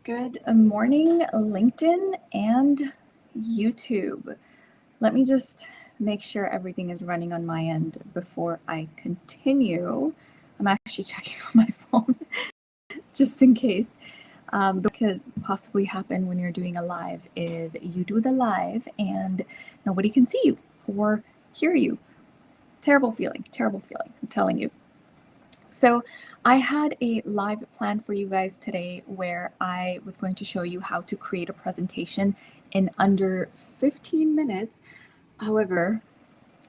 Good morning, LinkedIn and YouTube. Let me just make sure everything is running on my end before I continue. I'm actually checking on my phone just in case. What could possibly happen when you're doing a live is you do the live and nobody can see you or hear you. Terrible feeling, I'm telling you. So I had a live plan for you guys today where I was going to show you how to create a presentation in under 15 minutes. However,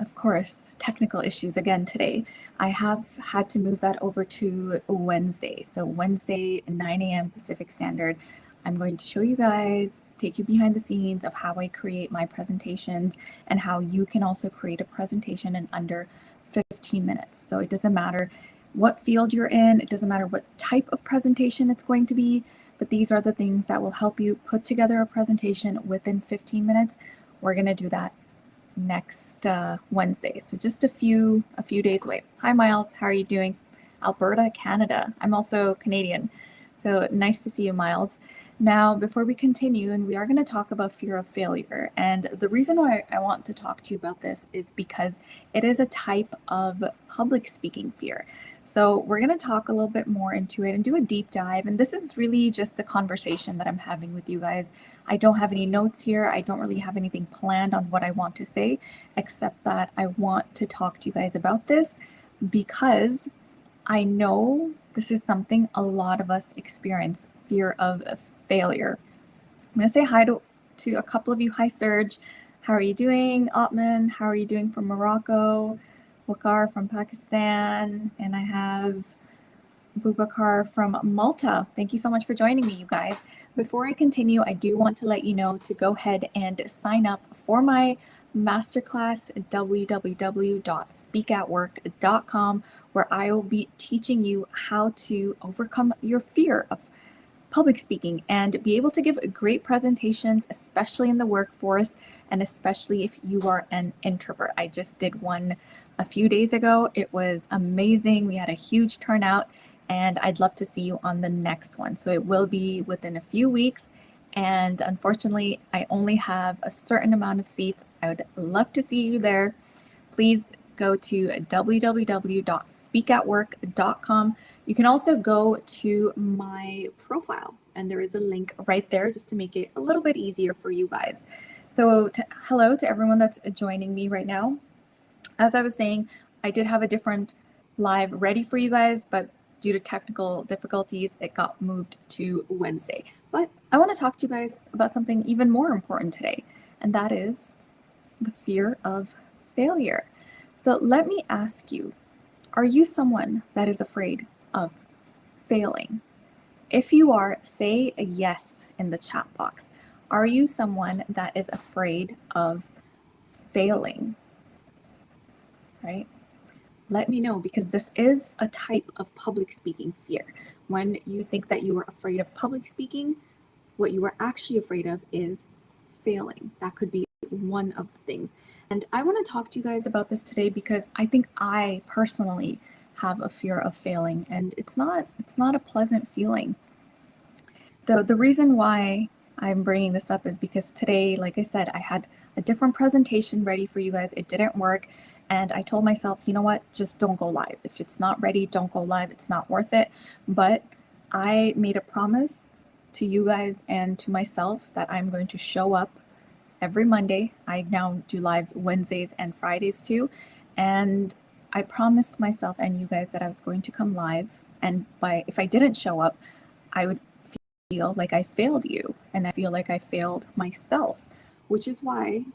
of course, technical issues again today. I have had to move that over to Wednesday. So Wednesday, 9 a.m. Pacific Standard, I'm going to show you guys, take you behind the scenes of how I create my presentations and how you can also create a presentation in under 15 minutes. So it doesn't matter what field you're in, it doesn't matter what type of presentation it's going to be, but these are the things that will help you put together a presentation within 15 minutes. We're going to do that next Wednesday. So just a few days away. Hi, Miles. How are you doing? Alberta, Canada. I'm also Canadian. So nice to see you, Miles. Now, before we continue, and we are going to talk about fear of failure. And the reason why I want to talk to you about this is because it is a type of public speaking fear. So we're going to talk a little bit more into it and do a deep dive. And this is really just a conversation that I'm having with you guys. I don't have any notes here. I don't really have anything planned on what I want to say, except that I want to talk to you guys about this because I know this is something a lot of us experience, fear of failure. I'm going to say hi to a couple of you. Hi, Serge. How are you doing? Otman, how are you doing from Morocco? Wakar from Pakistan. And I have Bubakar from Malta. Thank you so much for joining me, you guys. Before I continue, I do want to let you know to go ahead and sign up for my masterclass, www.speakatwork.com, where I will be teaching you how to overcome your fear of public speaking and be able to give great presentations, especially in the workforce and especially if you are an introvert. I just did one a few days ago. It was amazing. We had a huge turnout and I'd love to see you on the next one. So it will be within a few weeks. And unfortunately, I only have a certain amount of seats. I would love to see you there. Please go to www.speakatwork.com. You can also go to my profile, and there is a link right there just to make it a little bit easier for you guys. So hello to everyone that's joining me right now. As I was saying, I did have a different live ready for you guys, but due to technical difficulties, it got moved to Wednesday. But I want to talk to you guys about something even more important today, and that is the fear of failure. So let me ask you, are you someone that is afraid of failing? If you are, say a yes in the chat box. Are you someone that is afraid of failing? Right? Let me know, because this is a type of public speaking fear. When you think that you are afraid of public speaking, what you are actually afraid of is failing. That could be one of the things. And I want to talk to you guys about this today because I think I personally have a fear of failing, and it's not a pleasant feeling. So the reason why I'm bringing this up is because today, like I said, I had a different presentation ready for you guys. It didn't work. And I told myself, you know what, just don't go live. If it's not ready, don't go live. It's not worth it. But I made a promise to you guys and to myself that I'm going to show up every Monday. I now do lives Wednesdays and Fridays too. And I promised myself and you guys that I was going to come live. And if I didn't show up, I would feel like I failed you. And I feel like I failed myself, which is why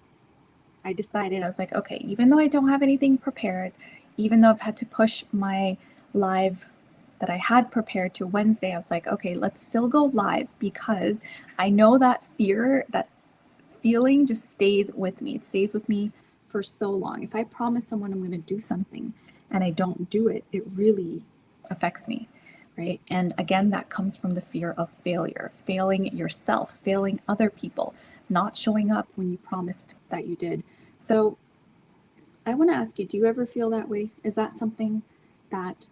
I decided, I was like, okay, even though I don't have anything prepared, even though I've had to push my live that I had prepared to Wednesday, I was like, okay, let's still go live, because I know that fear, that feeling just stays with me. It stays with me for so long. If I promise someone I'm going to do something and I don't do it, it really affects me, right? And again, that comes from the fear of failure, failing yourself, failing other people, not showing up when you promised that you did. So I want to ask you, do you ever feel that way? Is that something that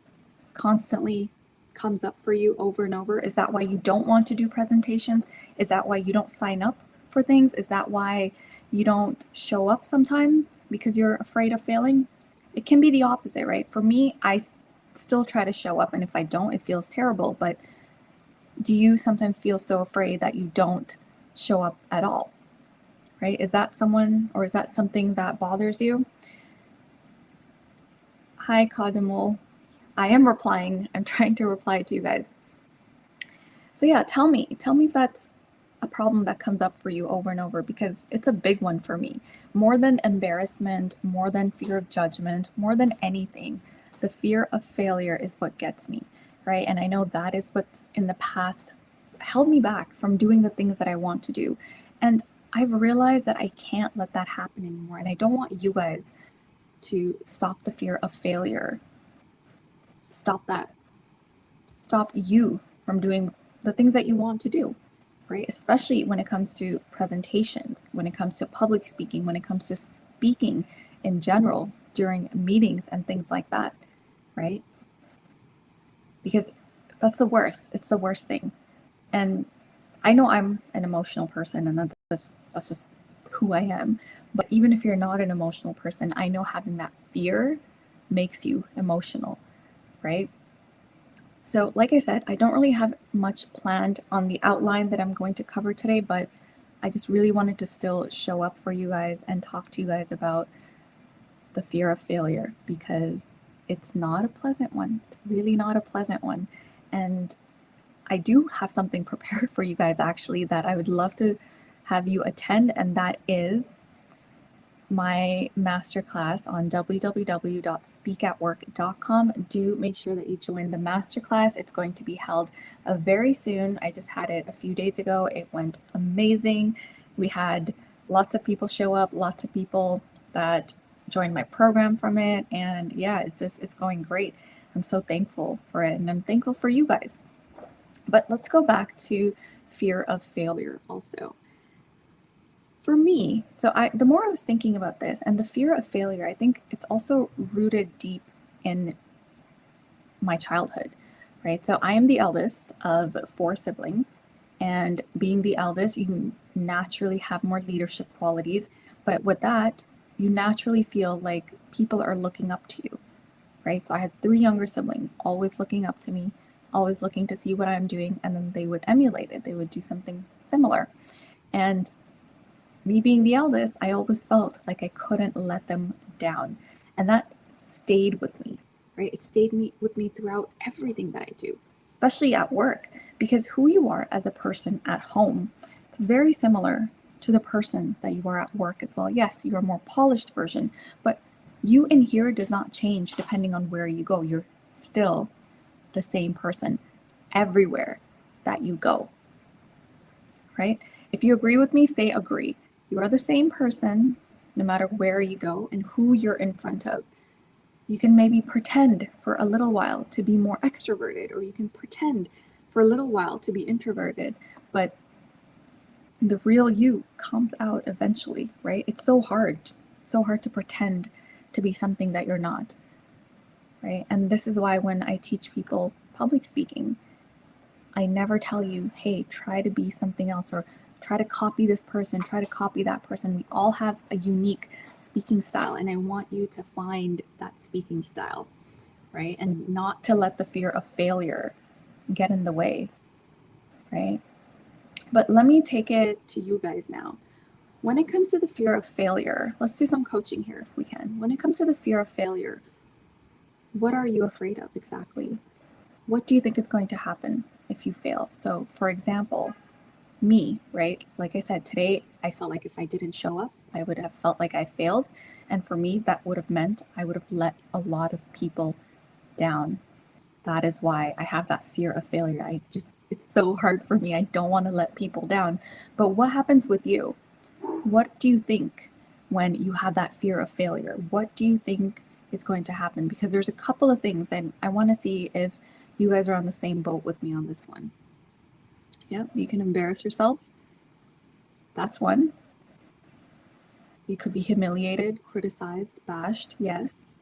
constantly comes up for you over and over? Is that why you don't want to do presentations? Is that why you don't sign up for things? Is that why you don't show up sometimes because you're afraid of failing? It can be the opposite, right? For me, I still try to show up, and if I don't, it feels terrible. But do you sometimes feel so afraid that you don't show up at all? Right? Is that someone, or is that something that bothers you? Hi, Kadimul. I am replying. I'm trying to reply to you guys. So yeah, tell me if that's a problem that comes up for you over and over, because it's a big one for me. More than embarrassment, more than fear of judgment, more than anything, the fear of failure is what gets me, right? And I know that is what's in the past held me back from doing the things that I want to do. And I've realized that I can't let that happen anymore. And I don't want you guys to stop the fear of failure. Stop that. Stop you from doing the things that you want to do, right? Especially when it comes to presentations, when it comes to public speaking, when it comes to speaking in general during meetings and things like that, right? Because that's the worst. It's the worst thing. And I know I'm an emotional person, and that's just who I am. But even if you're not an emotional person, I know having that fear makes you emotional, right? So, like I said, I don't really have much planned on the outline that I'm going to cover today, but I just really wanted to still show up for you guys and talk to you guys about the fear of failure, because it's not a pleasant one. It's really not a pleasant one. And I do have something prepared for you guys, actually, that I would love to have you attend, and that is my masterclass on www.speakatwork.com. Do make sure that you join the masterclass. It's going to be held very soon. I just had it a few days ago. It went amazing. We had lots of people show up, lots of people that joined my program from it. And yeah, it's going great. I'm so thankful for it, and I'm thankful for you guys. But let's go back to fear of failure also. For me, the more I was thinking about this and the fear of failure, I think it's also rooted deep in my childhood, right? So I am the eldest of 4 siblings, and being the eldest, you naturally have more leadership qualities, but with that, you naturally feel like people are looking up to you, right? So I had 3 younger siblings, always looking up to me, always looking to see what I'm doing, and then they would emulate it. They would do something similar. And me being the eldest, I always felt like I couldn't let them down. And that stayed with me, right? It stayed with me throughout everything that I do, especially at work, because who you are as a person at home, it's very similar to the person that you are at work as well. Yes, you're a more polished version, but you in here does not change depending on where you go. You're still the same person everywhere that you go, right? If you agree with me, say agree. You are the same person no matter where you go and who you're in front of. You can maybe pretend for a little while to be more extroverted, or you can pretend for a little while to be introverted, but the real you comes out eventually, right? It's so hard to pretend to be something that you're not, right? And this is why when I teach people public speaking, I never tell you, hey, try to be something else, or try to copy this person, try to copy that person. We all have a unique speaking style, and I want you to find that speaking style, right? And not to let the fear of failure get in the way, right? But let me take it to you guys now. When it comes to the fear of failure, let's do some coaching here if we can. When it comes to the fear of failure, what are you afraid of exactly? What do you think is going to happen if you fail? So, for example, me, right? Like I said, today I felt like if I didn't show up, I would have felt like I failed. And for me, that would have meant I would have let a lot of people down. That is why I have that fear of failure. It's so hard for me. I don't want to let people down. But what happens with you? What do you think when you have that fear of failure? What do you think is going to happen? Because there's a couple of things, and I want to see if you guys are on the same boat with me on this one. Yep, you can embarrass yourself. That's one. You could be humiliated, criticized, bashed. Yes.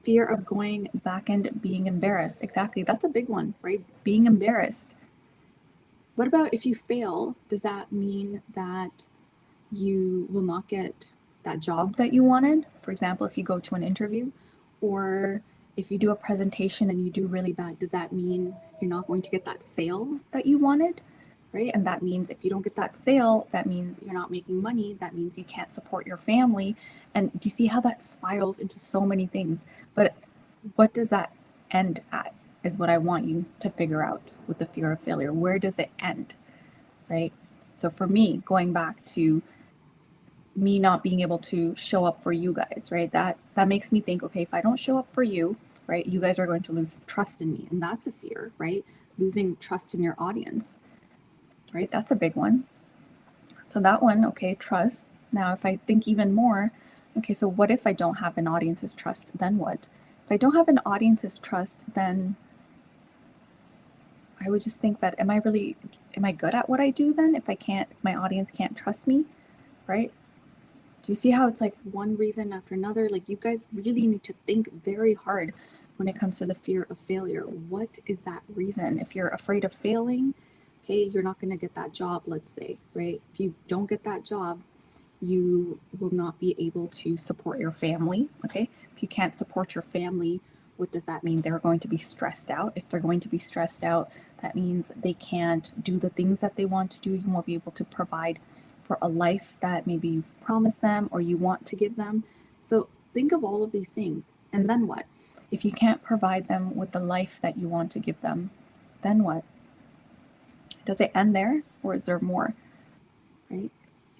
Fear of going back and being embarrassed. Exactly. That's a big one, right? Being embarrassed. What about if you fail? Does that mean that you will not get that job that you wanted? For example, if you go to an interview, or if you do a presentation and you do really bad, does that mean you're not going to get that sale that you wanted? Right? And that means if you don't get that sale, that means you're not making money. That means you can't support your family. And do you see how that spirals into so many things? But what does that end at is what I want you to figure out with the fear of failure. Where does it end? Right? So for me, going back to me not being able to show up for you guys, right? That makes me think, okay, if I don't show up for you, right, you guys are going to lose trust in me. And that's a fear, right? Losing trust in your audience, right? That's a big one. So that one, okay, trust. Now, if I think even more, okay, so what if I don't have an audience's trust? Then what? If I don't have an audience's trust, then I would just think that, am I good at what I do then? If my audience can't trust me, right? Do you see how it's like one reason after another? Like, you guys really need to think very hard when it comes to the fear of failure. What is that reason? If you're afraid of failing, okay, you're not going to get that job, let's say, right? If you don't get that job, you will not be able to support your family, okay? If you can't support your family, what does that mean? They're going to be stressed out. If they're going to be stressed out, that means they can't do the things that they want to do. You won't be able to provide for a life that maybe you've promised them or you want to give them. So think of all of these things. And then what? If you can't provide them with the life that you want to give them, then what? Does it end there, or is there more? Right?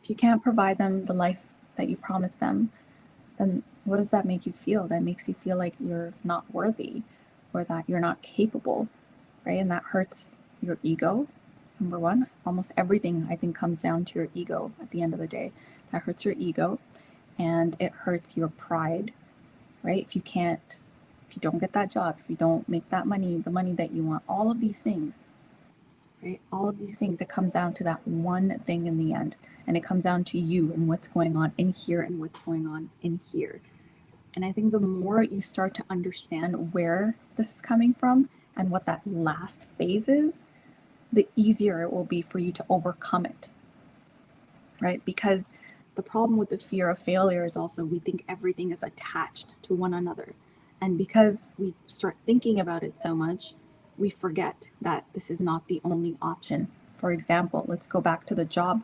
If you can't provide them the life that you promised them, then what does that make you feel? That makes you feel like you're not worthy or that you're not capable, right? And that hurts your ego. Number one, almost everything I think comes down to your ego at the end of the day. That hurts your ego and it hurts your pride, right? If you don't get that job, if you don't make that money, the money that you want, all of these things, right? All of these things, it comes down to that one thing in the end. And it comes down to you and what's going on in here and what's going on in here. And I think the more you start to understand where this is coming from and what that last phase is, the easier it will be for you to overcome it, right? Because the problem with the fear of failure is also we think everything is attached to one another. And because we start thinking about it so much, we forget that this is not the only option. For example, let's go back to the job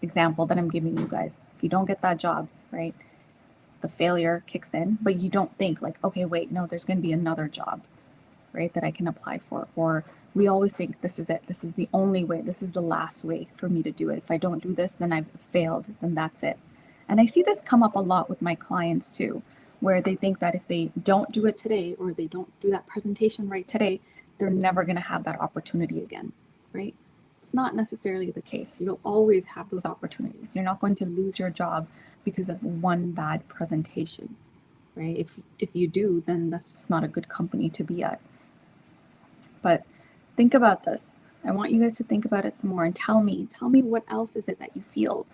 example that I'm giving you guys. If you don't get that job, right, the failure kicks in, but you don't think like, okay, wait, no, there's going to be another job, right, that I can apply for. Or we always think this is it. This is the only way. This is the last way for me to do it. If I don't do this, then I've failed. Then that's it. And I see this come up a lot with my clients too, where they think that if they don't do it today or they don't do that presentation right today, they're never going to have that opportunity again, right? It's not necessarily the case. You'll always have those opportunities. You're not going to lose your job because of one bad presentation, right? If you do, then that's just not a good company to be at. But think about this. I want you guys to think about it some more and tell me what else is it that you feel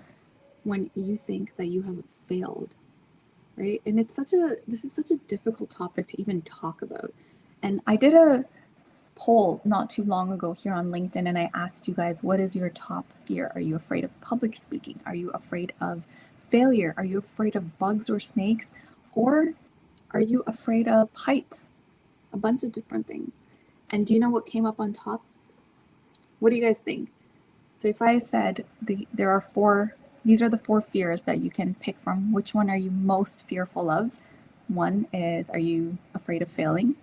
when you think that you have failed, right? And this is such a difficult topic to even talk about. And I did a poll not too long ago here on LinkedIn and I asked you guys, what is your top fear? Are you afraid of public speaking? Are you afraid of failure? Are you afraid of bugs or snakes? Or are you afraid of heights? A bunch of different things. And do you know what came up on top? What do you guys think? So if I said these are the four fears that you can pick from, which one are you most fearful of? One is, are you afraid of failing?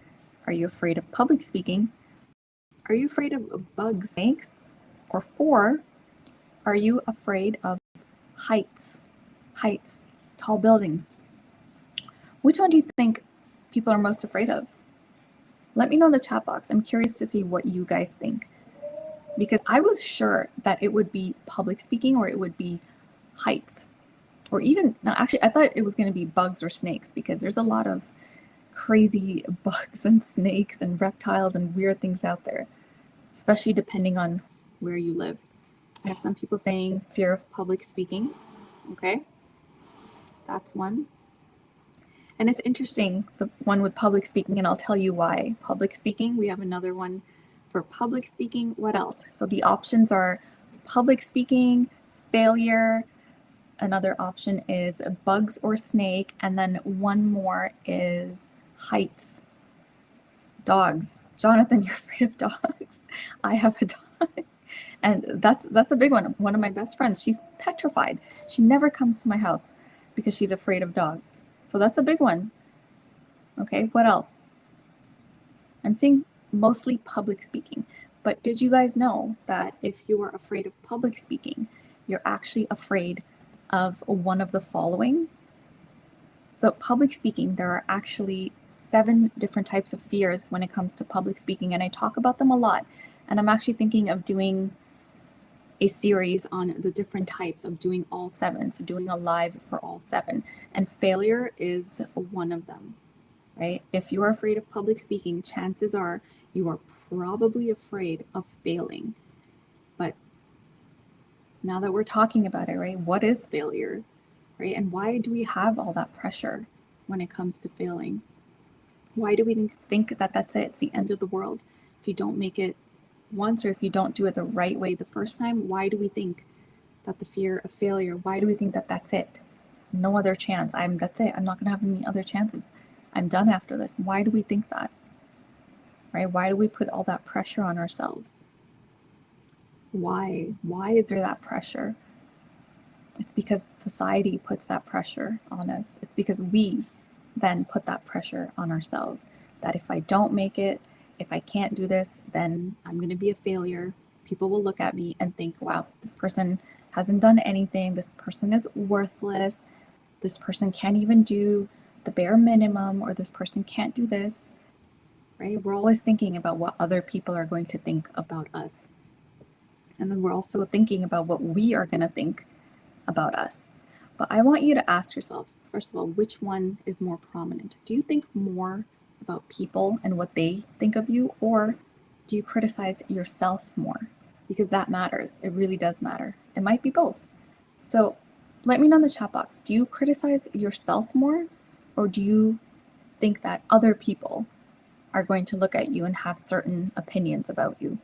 Are you afraid of public speaking? Are you afraid of bugs, snakes? Or 4, are you afraid of heights? Heights, tall buildings. Which one do you think people are most afraid of? Let me know in the chat box. I'm curious to see what you guys think. Because I was sure that it would be public speaking or it would be heights. Or even, no, actually, I thought it was going to be bugs or snakes because there's a lot of crazy bugs and snakes and reptiles and weird things out there, especially depending on where you live. I have some people saying fear of public speaking. Okay, that's one. And it's interesting, the one with public speaking, and I'll tell you why. Public speaking, we have another one for public speaking. What else? So the options are public speaking, failure, another option is bugs or snake, and then one more is heights. Dogs. Jonathan, you're afraid of dogs. I have a dog. And that's a big one. One of my best friends, she's petrified. She never comes to my house because she's afraid of dogs. So that's a big one. Okay, what else? I'm seeing mostly public speaking. But did you guys know that if you are afraid of public speaking, you're actually afraid of one of the following? So public speaking, there are actually 7 different types of fears when it comes to public speaking, and I talk about them a lot. And I'm actually thinking of doing a series on the different types, of doing all 7. So doing a live for all 7. And failure is one of them, right? If you are afraid of public speaking, chances are you are probably afraid of failing. But now that we're talking about it, right? What is failure, right? And why do we have all that pressure when it comes to failing? Why do we think that that's it? It's the end of the world if you don't make it once, or if you don't do it the right way the first time. Why do we think that the fear of failure, why do we think that that's it? No other chance. That's it. I'm not going to have any other chances. I'm done after this. Why do we think that? Right? Why do we put all that pressure on ourselves? Why? Why is there that pressure? It's because society puts that pressure on us. It's because we then put that pressure on ourselves, that if I don't make it, if I can't do this, then I'm going to be a failure. People will look at me and think, wow, this person hasn't done anything. This person is worthless. This person can't even do the bare minimum, or this person can't do this, right? We're always thinking about what other people are going to think about us. And then we're also thinking about what we are going to think about us. But I want you to ask yourself, first of all, which one is more prominent? Do you think more about people and what they think of you, or do you criticize yourself more? Because that matters. It really does matter. It might be both. So let me know in the chat box, do you criticize yourself more, or do you think that other people are going to look at you and have certain opinions about you?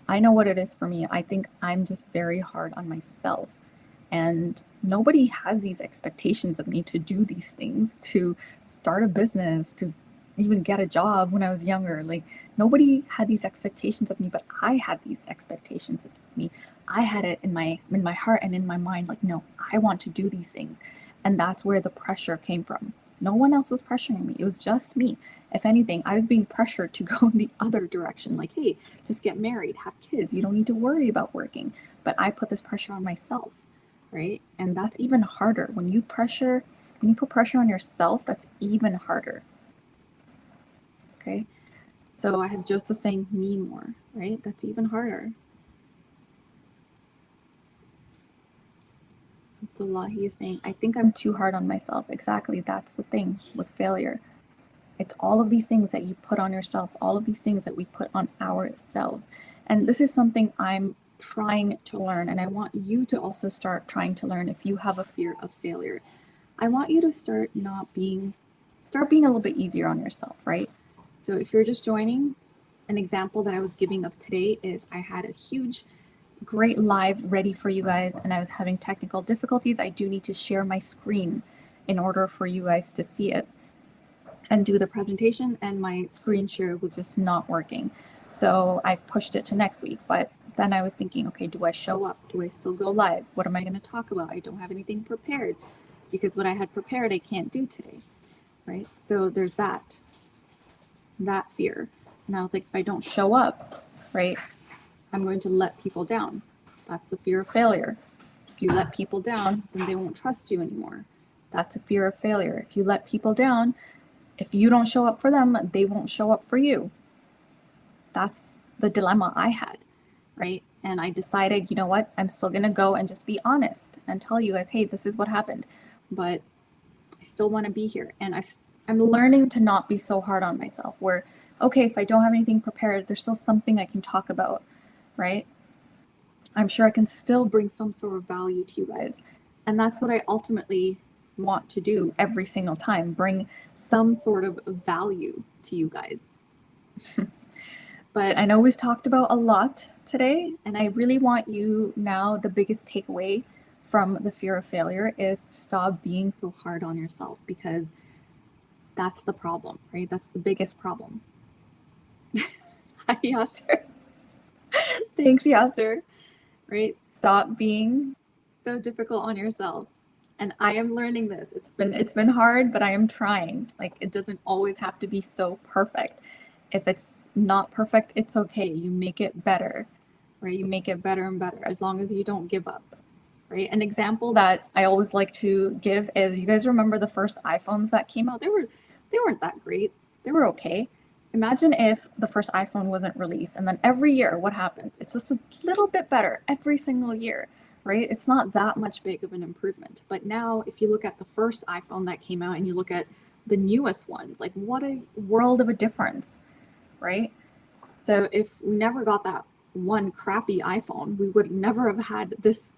I know what it is for me. I think I'm just very hard on myself. And nobody has these expectations of me to do these things, to start a business, to even get a job when I was younger. Like, nobody had these expectations of me, but I had these expectations of me. I had it in my heart and in my mind, like, no, I want to do these things. And that's where the pressure came from. No one else was pressuring me. It was just me. If anything, I was being pressured to go in the other direction. Like, hey, just get married, have kids. You don't need to worry about working. But I put this pressure on myself, right? And that's even harder. When you put pressure on yourself, that's even harder. Okay. So I have Joseph saying me more, right? That's even harder. Abdullahi is saying, I think I'm too hard on myself. Exactly. That's the thing with failure. It's all of these things that you put on yourselves, all of these things that we put on ourselves. And this is something I'm trying to learn. And I want you to also start trying to learn if you have a fear of failure. I want you to start being a little bit easier on yourself, right? So if you're just joining, an example that I was giving of today is I had a great live ready for you guys, and I was having technical difficulties. I do need to share my screen in order for you guys to see it and do the presentation, and my screen share was just not working. So I've pushed it to next week. But then I was thinking, okay, do I show up? Do I still go live? What am I going to talk about? I don't have anything prepared, because what I had prepared, I can't do today, right? So there's that fear. And I was like, if I don't show up, right, I'm going to let people down. That's the fear of failure. If you let people down, then they won't trust you anymore. That's a fear of failure. If you let people down, if you don't show up for them, they won't show up for you. That's the dilemma I had, right? And I decided, you know what, I'm still going to go and just be honest and tell you guys, hey, this is what happened. But I still want to be here. And I'm learning to not be so hard on myself, where, okay, if I don't have anything prepared, there's still something I can talk about, right? I'm sure I can still bring some sort of value to you guys. And that's what I ultimately want to do every single time bring some sort of value to you guys. But I know we've talked about a lot today, and I really want you now, the biggest takeaway from the fear of failure is stop being so hard on yourself, because that's the problem, right? That's the biggest problem. Hi, Yasser. Thanks, Yasser. Right? Stop being so difficult on yourself. And I am learning this. It's been hard, but I am trying. Like, it doesn't always have to be so perfect. If it's not perfect, it's okay. You make it better, right? You make it better and better as long as you don't give up, right? An example that I always like to give is, you guys remember the first iPhones that came out? They weren't that great. They were okay. Imagine if the first iPhone wasn't released, and then every year, what happens? It's just a little bit better every single year, right? It's not that much big of an improvement. But now, if you look at the first iPhone that came out and you look at the newest ones, like, what a world of a difference, right? So if we never got that one crappy iPhone, we would never have had this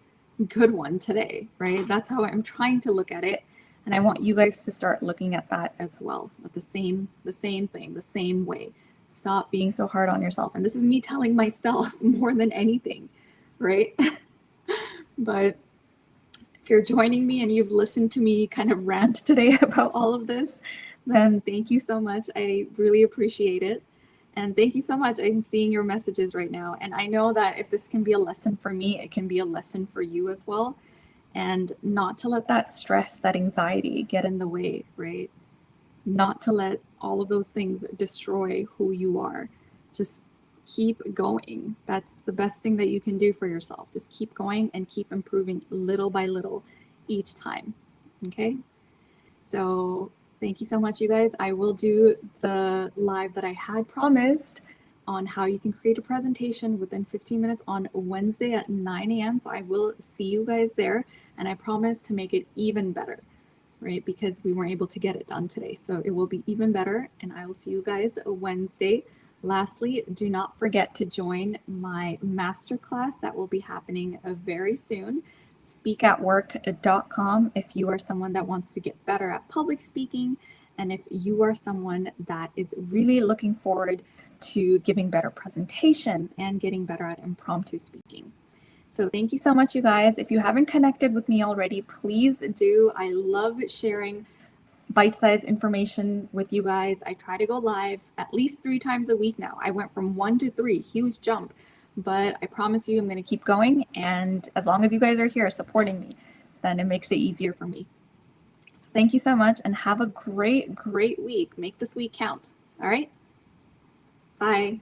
good one today, right? That's how I'm trying to look at it. And I want you guys to start looking at that as well, at the same thing, the same way. Stop being so hard on yourself. And this is me telling myself more than anything, right? But if you're joining me and you've listened to me kind of rant today about all of this, then thank you so much. I really appreciate it. And thank you so much. I'm seeing your messages right now. And I know that if this can be a lesson for me, it can be a lesson for you as well. And not to let that stress, that anxiety get in the way, right? Not to let all of those things destroy who you are. Just keep going. That's the best thing that you can do for yourself. Just keep going and keep improving little by little each time. Okay? So thank you so much, you guys. I will do the live that I had promised on how you can create a presentation within 15 minutes on Wednesday at 9 a.m. So I will see you guys there. And I promise to make it even better, right? Because we weren't able to get it done today. So it will be even better. And I will see you guys Wednesday. Lastly, do not forget to join my masterclass that will be happening very soon. Speakatwork.com if you are someone that wants to get better at public speaking, and if you are someone that is really looking forward to giving better presentations and getting better at impromptu speaking. So thank you so much, you guys. If you haven't connected with me already, please do. I love sharing bite-sized information with you guys. I try to go live at least 3 times a week now. I went from 1 to 3, huge jump. But I promise you I'm going to keep going. And as long as you guys are here supporting me, then it makes it easier for me. So thank you so much and have a great, great week. Make this week count. All right? Bye.